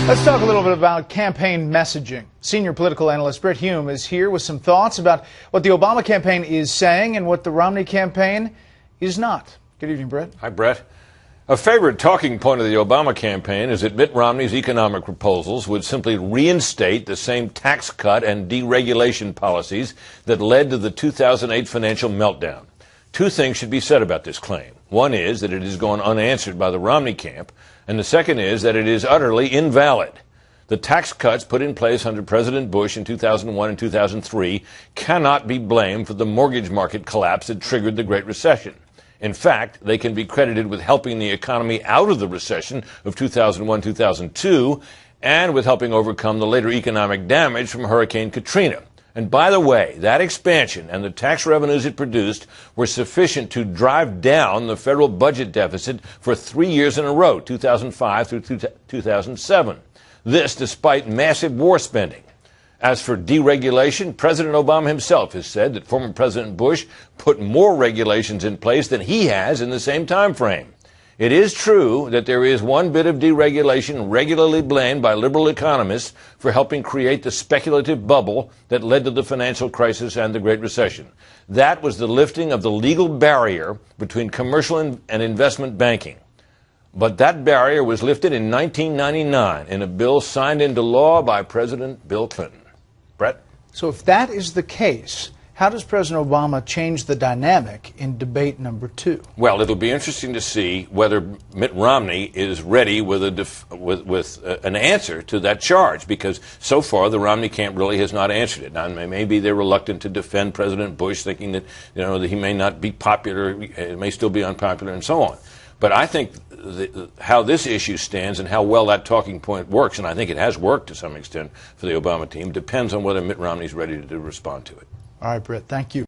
Let's talk a little bit about campaign messaging. Senior political analyst Britt Hume is here with some thoughts about what the Obama campaign is saying and what the Romney campaign is not. Good evening, Britt. Hi, Brett. A favorite talking point of the Obama campaign is that Mitt Romney's economic proposals would simply reinstate the same tax cut and deregulation policies that led to the 2008 financial meltdown. Two things should be said about this claim. One is that it has gone unanswered by the Romney camp, and the second is that it is utterly invalid. The tax cuts put in place under President Bush in 2001 and 2003 cannot be blamed for the mortgage market collapse that triggered the Great Recession. In fact, they can be credited with helping the economy out of the recession of 2001-2002 and with helping overcome the later economic damage from Hurricane Katrina. And by the way, that expansion and the tax revenues it produced were sufficient to drive down the federal budget deficit for 3 years in a row, 2005 through 2007. This despite massive war spending. As for deregulation, President Obama himself has said that former President Bush put more regulations in place than he has in the same time frame. It is true that there is one bit of deregulation regularly blamed by liberal economists for helping create the speculative bubble that led to the financial crisis and the Great Recession. That was the lifting of the legal barrier between commercial and investment banking. But that barrier was lifted in 1999 in a bill signed into law by President Bill Clinton. Brett? So if that is the case, how does President Obama change the dynamic in debate number 2? Well, it'll be interesting to see whether Mitt Romney is ready with an answer to that charge, because so far the Romney camp really has not answered it. Now, maybe they're reluctant to defend President Bush, thinking that that he may not be popular, it may still be unpopular, and so on. But I think how this issue stands and how well that talking point works, and I think it has worked to some extent for the Obama team, depends on whether Mitt Romney is ready to respond to it. All right, Britt, thank you.